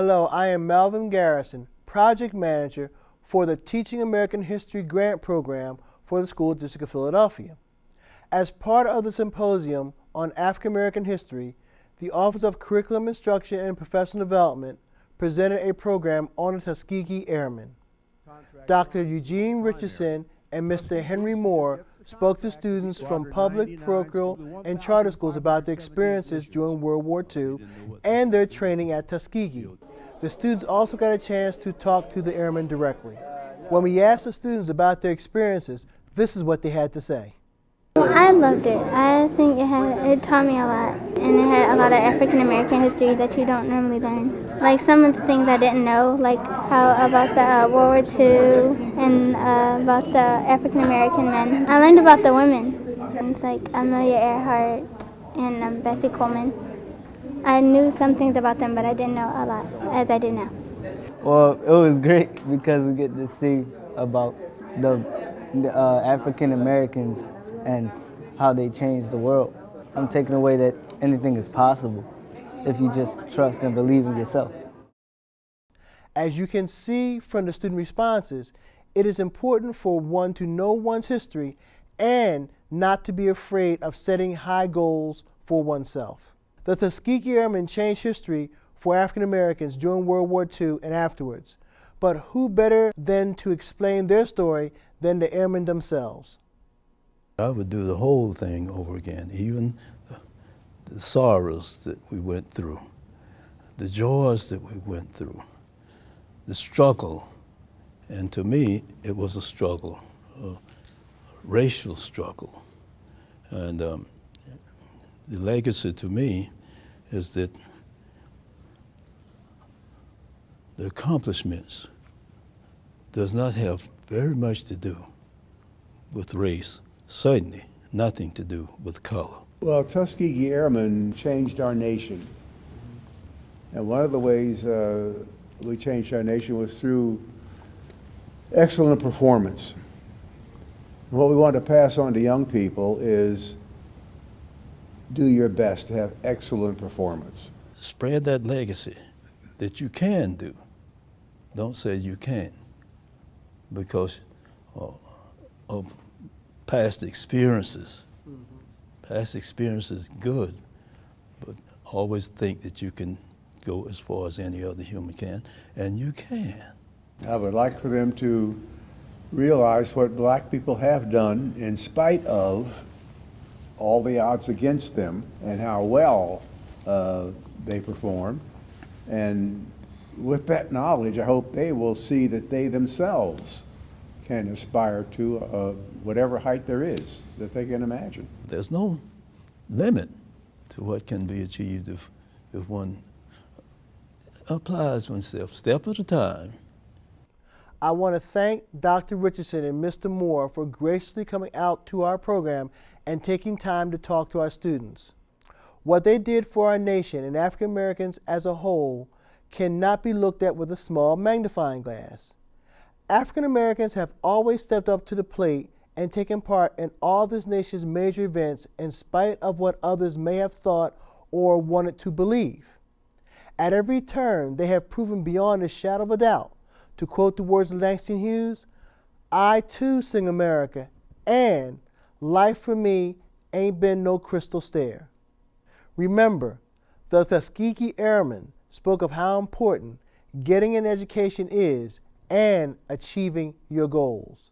Hello, I am Melvin Garrison, Project Manager for the Teaching American History Grant Program for the School District of Philadelphia. As part of the Symposium on African American History, the Office of Curriculum Instruction and Professional Development presented a program on the Tuskegee Airmen. Dr. Eugene Richardson and Mr. Henry Moore spoke to students from public, parochial, and charter schools about their experiences during World War II and their training at Tuskegee. The students also got a chance to talk to the airmen directly. When we asked the students about their experiences, this is what they had to say. I loved it. I think it taught me a lot, and it had a lot of African American history that you don't normally learn. Like some of the things I didn't know, like how about the World War II and about the African American men. I learned about the women. It's like Amelia Earhart and Bessie Coleman. I knew some things about them, but I didn't know a lot as I do now. Well, it was great because we get to see about the African Americans and how they changed the world. I'm taking away that anything is possible if you just trust and believe in yourself. As you can see from the student responses, it is important for one to know one's history and not to be afraid of setting high goals for oneself. The Tuskegee Airmen changed history for African Americans during World War II and afterwards. But who better than to explain their story than the airmen themselves? I would do the whole thing over again, even the sorrows that we went through, the joys that we went through, the struggle. And to me, it was a struggle, a racial struggle. And the legacy to me is that the accomplishments does not have very much to do with race, certainly nothing to do with color. Well, Tuskegee Airmen changed our nation. And one of the ways we changed our nation was through excellent performance. And what we want to pass on to young people is do your best to have excellent performance. Spread that legacy that you can do. Don't say you can't, because of past experiences. Past experience is good, but always think that you can go as far as any other human can, and you can. I would like for them to realize what black people have done in spite of all the odds against them and how well they perform. And with that knowledge, I hope they will see that they themselves can aspire to whatever height there is that they can imagine. There's no limit to what can be achieved if one applies oneself, step at a time. I want to thank Dr. Richardson and Mr. Moore for graciously coming out to our program and taking time to talk to our students. What they did for our nation and African Americans as a whole cannot be looked at with a small magnifying glass. African Americans have always stepped up to the plate and taken part in all this nation's major events in spite of what others may have thought or wanted to believe. At every turn, they have proven beyond a shadow of a doubt, to quote the words of Langston Hughes, "I too sing America, and life for me ain't been no crystal stair." Remember, the Tuskegee Airmen spoke of how important getting an education is and achieving your goals.